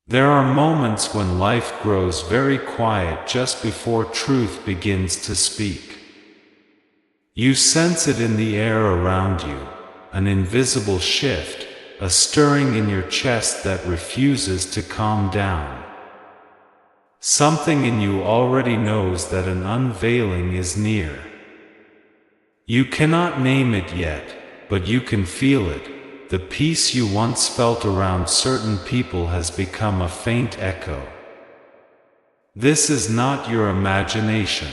There are moments when life grows very quiet just before truth begins to speak. You sense it in the air around you, an invisible shift, a stirring in your chest that refuses to calm down. Something in you already knows that an unveiling is near. You cannot name it yet, but you can feel it. The peace you once felt around certain people has become a faint echo. This is not your imagination.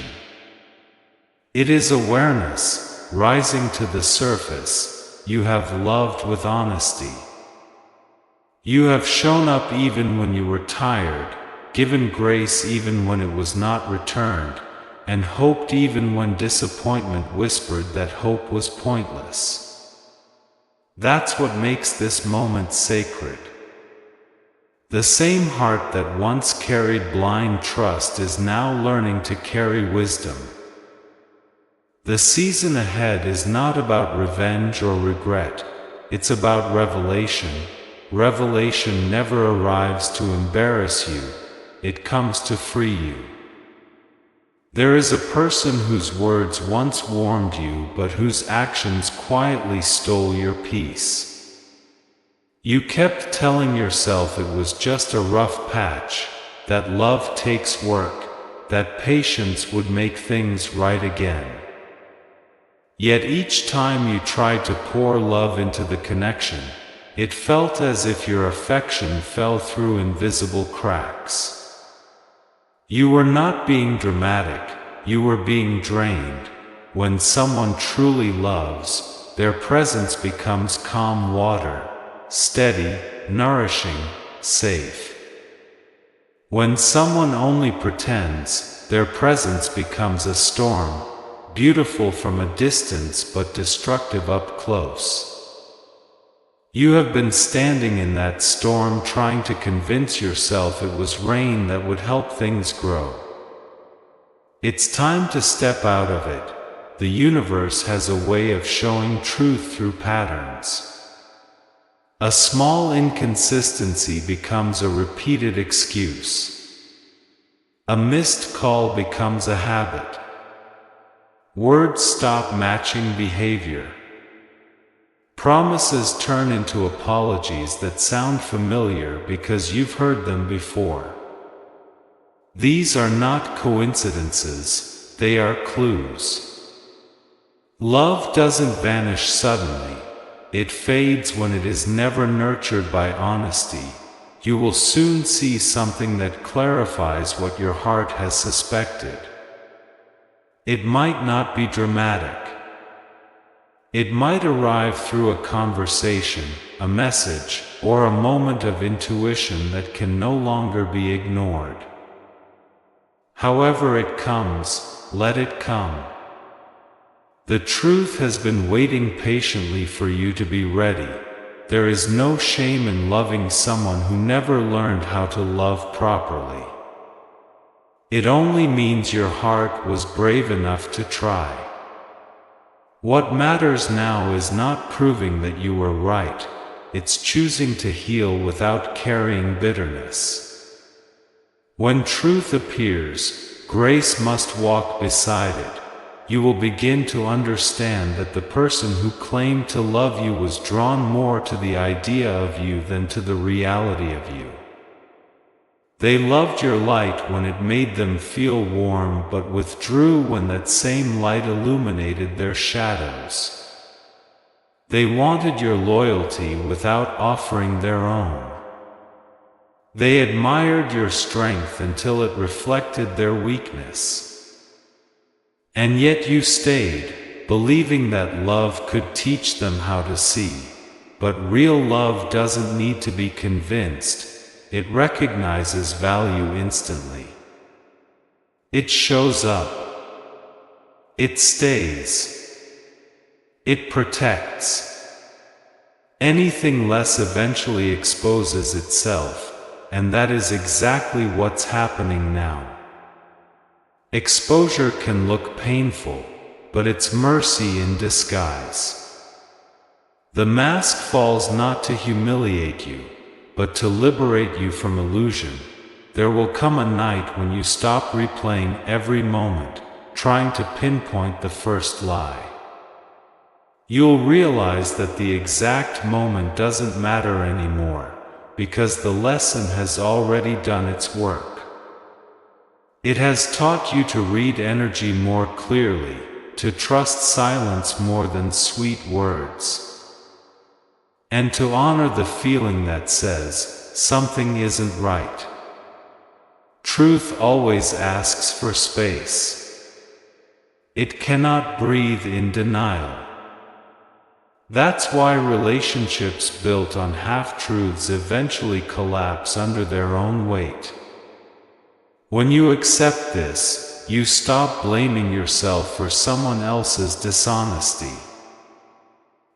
It is awareness, rising to the surface. You have loved with honesty. You have shown up even when you were tired, given grace even when it was not returned, and hoped even when disappointment whispered that hope was pointless. That's what makes this moment sacred. The same heart that once carried blind trust is now learning to carry wisdom. The season ahead is not about revenge or regret, it's about revelation. Revelation never arrives to embarrass you, it comes to free you. There is a person whose words once warmed you but whose actions quietly stole your peace. You kept telling yourself it was just a rough patch, that love takes work, that patience would make things right again. Yet each time you tried to pour love into the connection, it felt as if your affection fell through invisible cracks. You were not being dramatic, you were being drained. When someone truly loves, their presence becomes calm water, steady, nourishing, safe. When someone only pretends, their presence becomes a storm, beautiful from a distance but destructive up close. You have been standing in that storm trying to convince yourself it was rain that would help things grow. It's time to step out of it. The universe has a way of showing truth through patterns. A small inconsistency becomes a repeated excuse. A missed call becomes a habit. Words stop matching behavior. Promises turn into apologies that sound familiar because you've heard them before. These are not coincidences, they are clues. Love doesn't vanish suddenly. It fades when it is never nurtured by honesty. You will soon see something that clarifies what your heart has suspected. It might not be dramatic. It might arrive through a conversation, a message, or a moment of intuition that can no longer be ignored. However it comes, let it come. The truth has been waiting patiently for you to be ready. There is no shame in loving someone who never learned how to love properly. It only means your heart was brave enough to try. What matters now is not proving that you were right, it's choosing to heal without carrying bitterness. When truth appears, grace must walk beside it. You will begin to understand that the person who claimed to love you was drawn more to the idea of you than to the reality of you. They loved your light when it made them feel warm but withdrew when that same light illuminated their shadows. They wanted your loyalty without offering their own. They admired your strength until it reflected their weakness. And yet you stayed, believing that love could teach them how to see. But real love doesn't need to be convinced. It recognizes value instantly. It shows up. It stays. It protects. Anything less eventually exposes itself, and that is exactly what's happening now. Exposure can look painful, but it's mercy in disguise. The mask falls not to humiliate you, but to liberate you from illusion. There will come a night when you stop replaying every moment, trying to pinpoint the first lie. You'll realize that the exact moment doesn't matter anymore, because the lesson has already done its work. It has taught you to read energy more clearly, to trust silence more than sweet words, and to honor the feeling that says, something isn't right. Truth always asks for space. It cannot breathe in denial. That's why relationships built on half-truths eventually collapse under their own weight. When you accept this, you stop blaming yourself for someone else's dishonesty.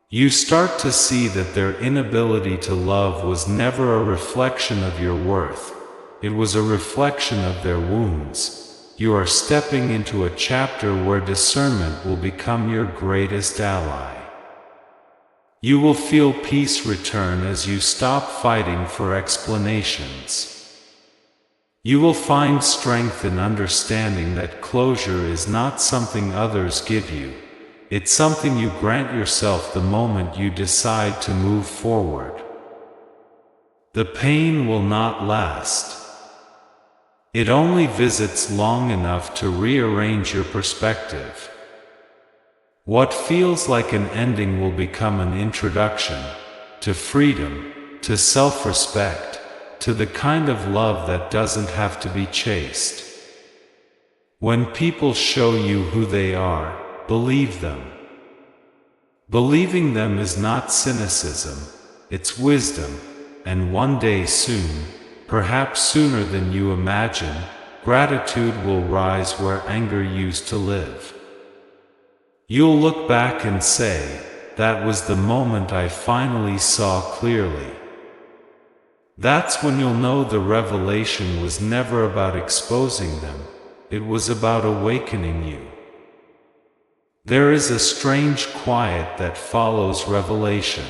You start to see that their inability to love was never a reflection of your worth. It was a reflection of their wounds. You are stepping into a chapter where discernment will become your greatest ally. You will feel peace return as you stop fighting for explanations. You will find strength in understanding that closure is not something others give you. It's something you grant yourself the moment you decide to move forward. The pain will not last. It only visits long enough to rearrange your perspective. What feels like an ending will become an introduction to freedom, to self-respect, to the kind of love that doesn't have to be chased. When people show you who they are, believe them. Believing them is not cynicism, it's wisdom, and one day soon, perhaps sooner than you imagine, gratitude will rise where anger used to live. You'll look back and say, that was the moment I finally saw clearly. That's when you'll know the revelation was never about exposing them, it was about awakening you. There is a strange quiet that follows revelation.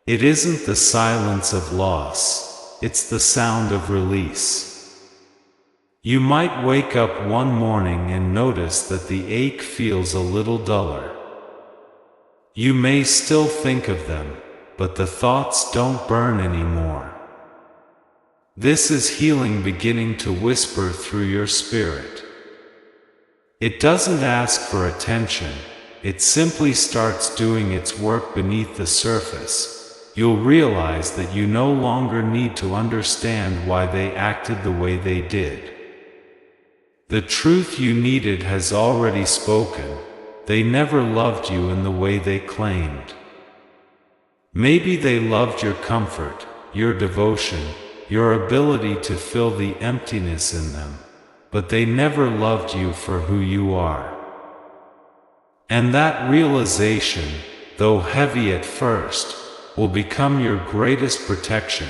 It isn't the silence of loss, it's the sound of release. You might wake up one morning and notice that the ache feels a little duller. You may still think of them, but the thoughts don't burn anymore. This is healing beginning to whisper through your spirit. It doesn't ask for attention, it simply starts doing its work beneath the surface. You'll realize that you no longer need to understand why they acted the way they did. The truth you needed has already spoken. They never loved you in the way they claimed. Maybe they loved your comfort, your devotion, your ability to fill the emptiness in them, but they never loved you for who you are. And that realization, though heavy at first, will become your greatest protection,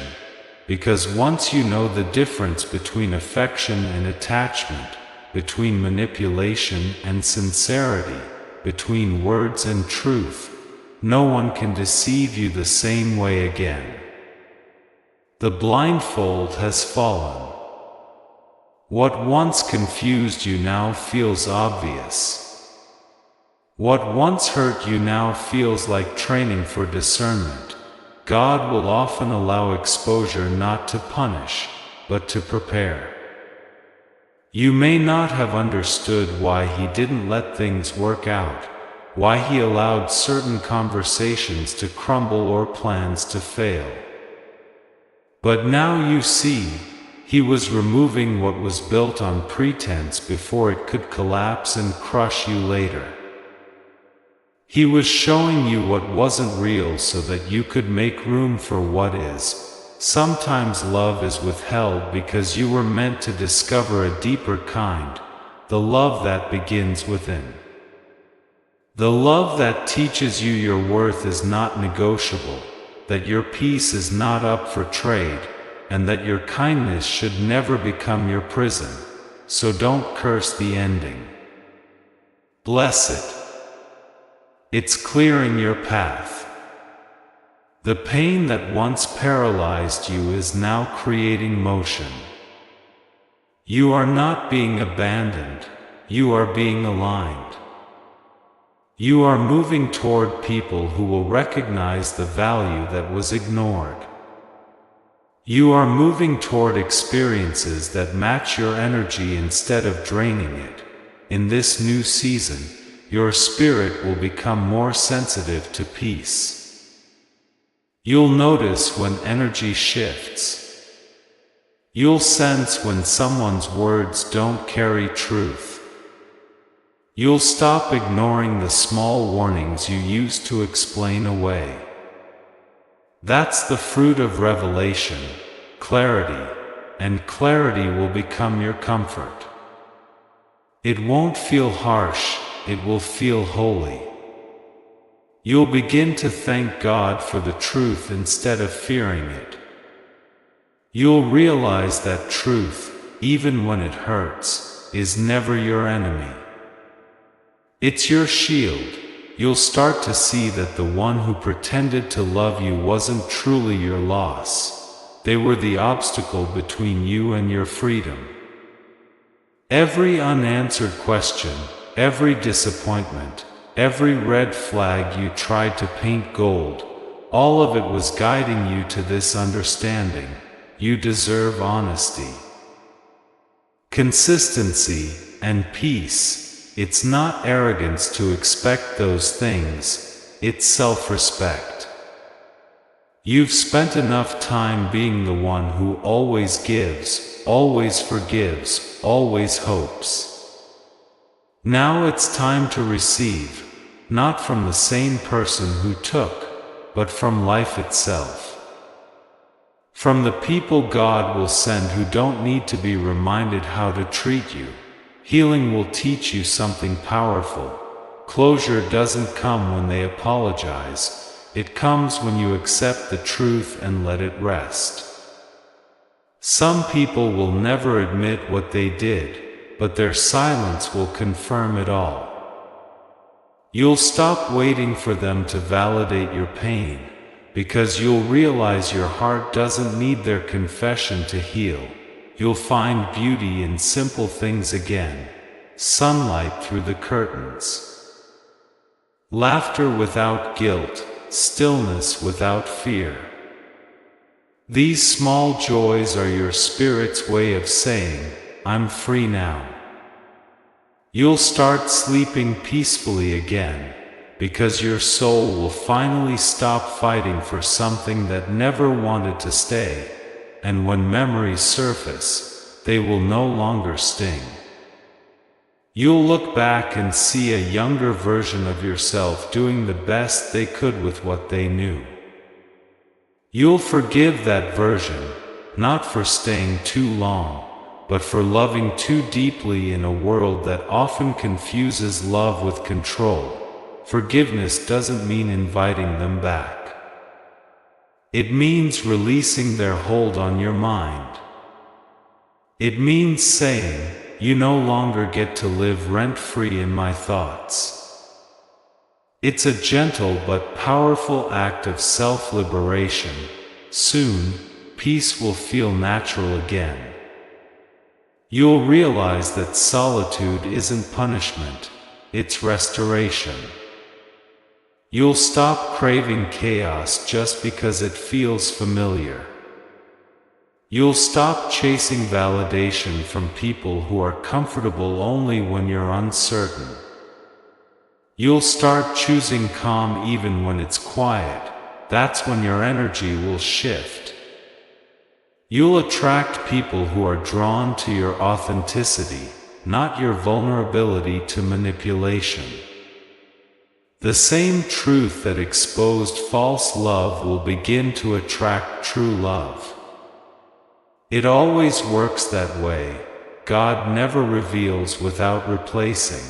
because once you know the difference between affection and attachment, between manipulation and sincerity, between words and truth, no one can deceive you the same way again. The blindfold has fallen. What once confused you now feels obvious. What once hurt you now feels like training for discernment. God will often allow exposure not to punish, but to prepare. You may not have understood why He didn't let things work out, why He allowed certain conversations to crumble or plans to fail. But now you see, He was removing what was built on pretense before it could collapse and crush you later. He was showing you what wasn't real so that you could make room for what is. Sometimes love is withheld because you were meant to discover a deeper kind, the love that begins within. The love that teaches you your worth is not negotiable, that your peace is not up for trade, and that your kindness should never become your prison, so don't curse the ending. Bless it. It's clearing your path. The pain that once paralyzed you is now creating motion. You are not being abandoned, you are being aligned. You are moving toward people who will recognize the value that was ignored. You are moving toward experiences that match your energy instead of draining it. In this new season, your spirit will become more sensitive to peace. You'll notice when energy shifts. You'll sense when someone's words don't carry truth. You'll stop ignoring the small warnings you used to explain away. That's the fruit of revelation, clarity, and clarity will become your comfort. It won't feel harsh, it will feel holy. You'll begin to thank God for the truth instead of fearing it. You'll realize that truth, even when it hurts, is never your enemy. It's your shield. You'll start to see that the one who pretended to love you wasn't truly your loss. They were the obstacle between you and your freedom. Every unanswered question, every disappointment, every red flag you tried to paint gold, all of it was guiding you to this understanding: you deserve honesty, consistency, and peace. It's not arrogance to expect those things, it's self-respect. You've spent enough time being the one who always gives, always forgives, always hopes. Now it's time to receive, not from the same person who took, but from life itself. From the people God will send who don't need to be reminded how to treat you. Healing will teach you something powerful. Closure doesn't come when they apologize. It comes when you accept the truth and let it rest. Some people will never admit what they did, but their silence will confirm it all. You'll stop waiting for them to validate your pain, because you'll realize your heart doesn't need their confession to heal. You'll find beauty in simple things again. Sunlight through the curtains. Laughter without guilt, stillness without fear. These small joys are your spirit's way of saying, I'm free now. You'll start sleeping peacefully again, because your soul will finally stop fighting for something that never wanted to stay. And when memories surface, they will no longer sting. You'll look back and see a younger version of yourself doing the best they could with what they knew. You'll forgive that version, not for staying too long, but for loving too deeply in a world that often confuses love with control. Forgiveness doesn't mean inviting them back. It means releasing their hold on your mind. It means saying, you no longer get to live rent-free in my thoughts. It's a gentle but powerful act of self-liberation. Soon, peace will feel natural again. You'll realize that solitude isn't punishment, it's restoration. You'll stop craving chaos just because it feels familiar. You'll stop chasing validation from people who are comfortable only when you're uncertain. You'll start choosing calm even when it's quiet. That's when your energy will shift. You'll attract people who are drawn to your authenticity, not your vulnerability to manipulation. The same truth that exposed false love will begin to attract true love. It always works that way. God never reveals without replacing.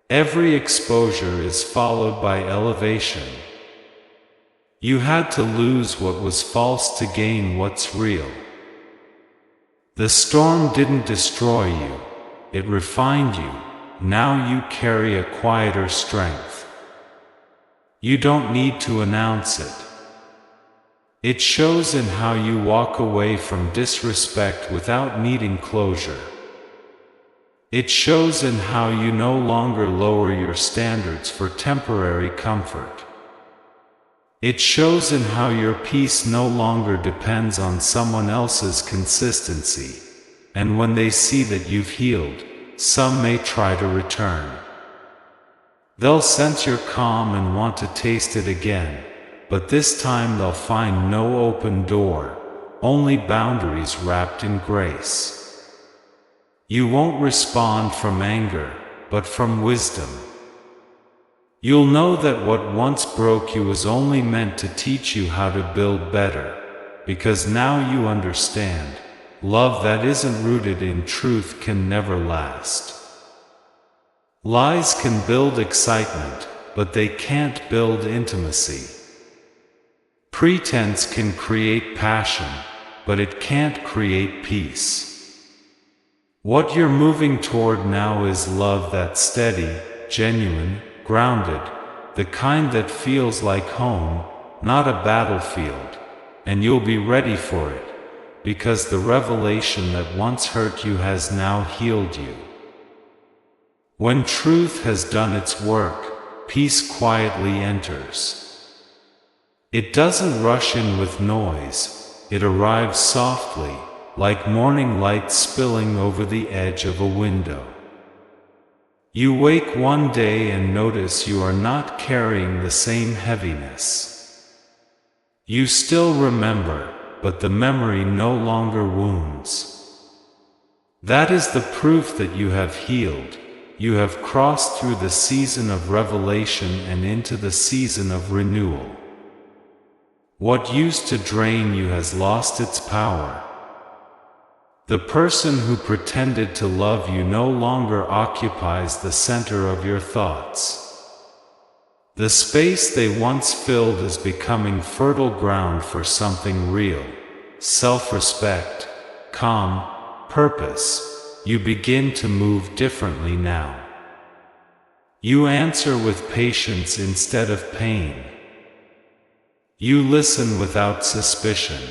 Every exposure is followed by elevation. You had to lose what was false to gain what's real. The storm didn't destroy you, it refined you. Now you carry a quieter strength. You don't need to announce it. It shows in how you walk away from disrespect without needing closure. It shows in how you no longer lower your standards for temporary comfort. It shows in how your peace no longer depends on someone else's consistency, and when they see that you've healed, some may try to return. They'll sense your calm and want to taste it again, but this time they'll find no open door, only boundaries wrapped in grace. You won't respond from anger, but from wisdom. You'll know that what once broke you was only meant to teach you how to build better, because now you understand, love that isn't rooted in truth can never last. Lies can build excitement, but they can't build intimacy. Pretense can create passion, but it can't create peace. What you're moving toward now is love that's steady, genuine, grounded, the kind that feels like home, not a battlefield, and you'll be ready for it, because the revelation that once hurt you has now healed you. When truth has done its work, peace quietly enters. It doesn't rush in with noise, it arrives softly, like morning light spilling over the edge of a window. You wake one day and notice you are not carrying the same heaviness. You still remember, but the memory no longer wounds. That is the proof that you have healed. You have crossed through the season of revelation and into the season of renewal. What used to drain you has lost its power. The person who pretended to love you no longer occupies the center of your thoughts. The space they once filled is becoming fertile ground for something real, self-respect, calm, purpose. You begin to move differently now. You answer with patience instead of pain. You listen without suspicion.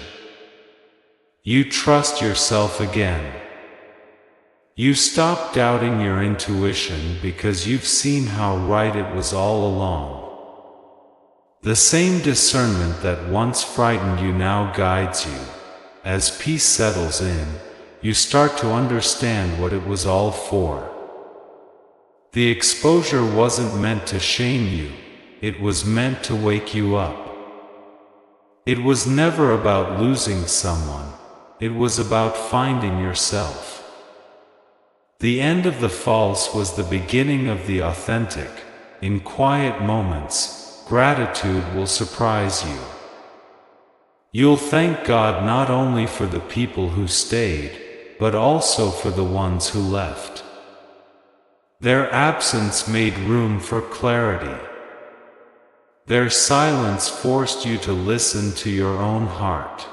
You trust yourself again. You stop doubting your intuition because you've seen how right it was all along. The same discernment that once frightened you now guides you. As peace settles in, you start to understand what it was all for. The exposure wasn't meant to shame you, it was meant to wake you up. It was never about losing someone, it was about finding yourself. The end of the false was the beginning of the authentic. In quiet moments, gratitude will surprise you. You'll thank God not only for the people who stayed, but also for the ones who left. Their absence made room for clarity. Their silence forced you to listen to your own heart.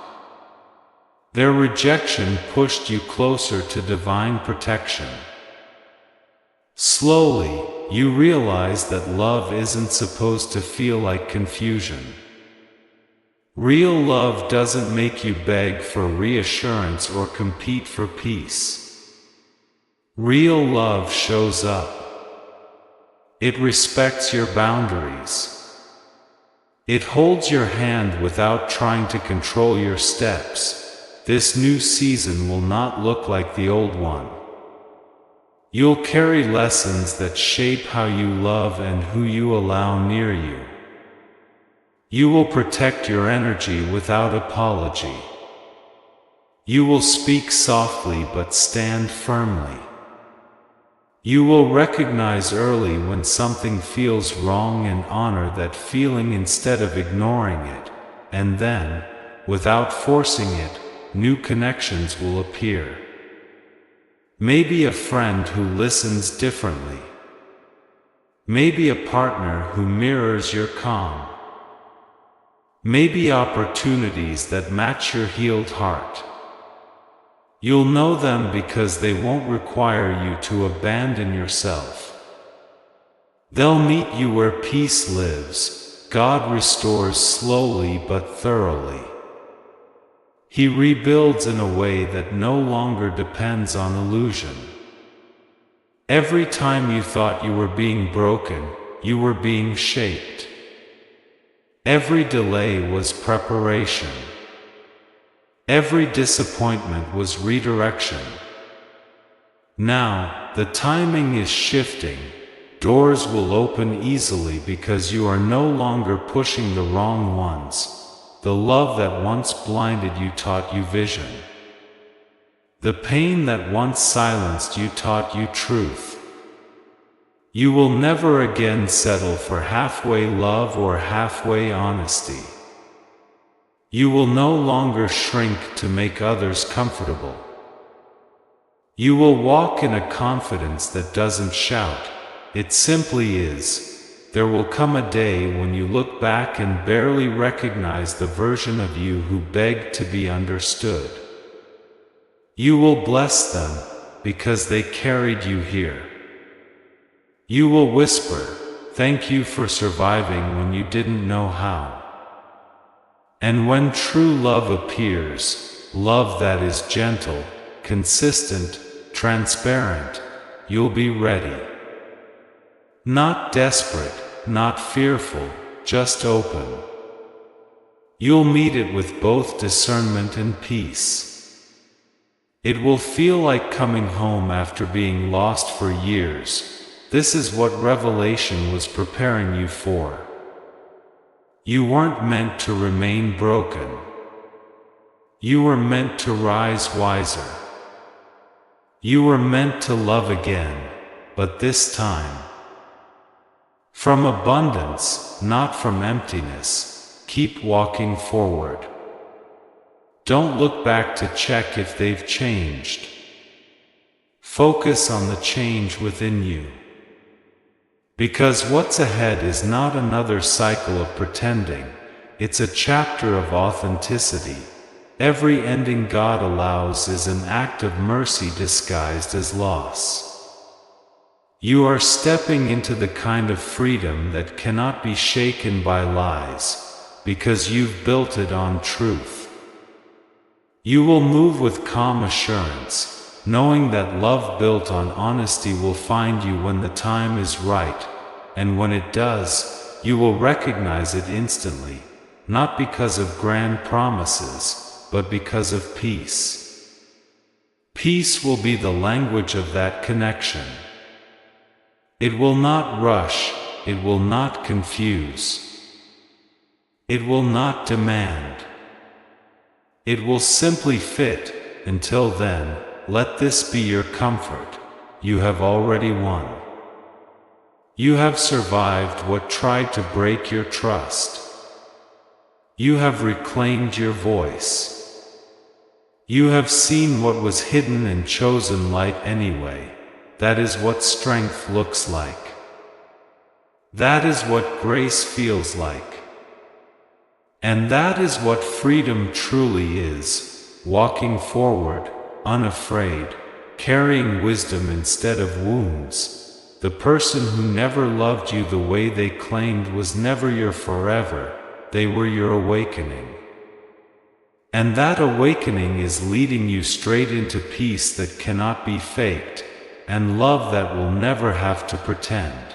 Their rejection pushed you closer to divine protection. Slowly, you realize that love isn't supposed to feel like confusion. Real love doesn't make you beg for reassurance or compete for peace. Real love shows up. It respects your boundaries. It holds your hand without trying to control your steps. This new season will not look like the old one. You'll carry lessons that shape how you love and who you allow near you. You will protect your energy without apology. You will speak softly but stand firmly. You will recognize early when something feels wrong and honor that feeling instead of ignoring it, and then, without forcing it, new connections will appear. Maybe a friend who listens differently. Maybe a partner who mirrors your calm. Maybe opportunities that match your healed heart. You'll know them because they won't require you to abandon yourself. They'll meet you where peace lives. God restores slowly but thoroughly. He rebuilds in a way that no longer depends on illusion. Every time you thought you were being broken, you were being shaped. Every delay was preparation. Every disappointment was redirection. Now, the timing is shifting. Doors will open easily because you are no longer pushing the wrong ones. The love that once blinded you taught you vision. The pain that once silenced you taught you truth. You will never again settle for halfway love or halfway honesty. You will no longer shrink to make others comfortable. You will walk in a confidence that doesn't shout, it simply is. There will come a day when you look back and barely recognize the version of you who begged to be understood. You will bless them because they carried you here. You will whisper, "Thank you for surviving when you didn't know how." And when true love appears, love that is gentle, consistent, transparent, you'll be ready. Not desperate, not fearful, just open. You'll meet it with both discernment and peace. It will feel like coming home after being lost for years. This is what revelation was preparing you for. You weren't meant to remain broken. You were meant to rise wiser. You were meant to love again, but this time from abundance, not from emptiness. Keep walking forward. Don't look back to check if they've changed. Focus on the change within you. Because what's ahead is not another cycle of pretending, it's a chapter of authenticity. Every ending God allows is an act of mercy disguised as loss. You are stepping into the kind of freedom that cannot be shaken by lies, because you've built it on truth. You will move with calm assurance, knowing that love built on honesty will find you when the time is right, and when it does, you will recognize it instantly, not because of grand promises, but because of peace. Peace will be the language of that connection. It will not rush, it will not confuse. It will not demand. It will simply fit. Until then, let this be your comfort. You have already won. You have survived what tried to break your trust. You have reclaimed your voice. You have seen what was hidden and chosen light anyway. That is what strength looks like. That is what grace feels like. And that is what freedom truly is, walking forward, unafraid, carrying wisdom instead of wounds. The person who never loved you the way they claimed was never your forever, they were your awakening. And that awakening is leading you straight into peace that cannot be faked, and love that will never have to pretend.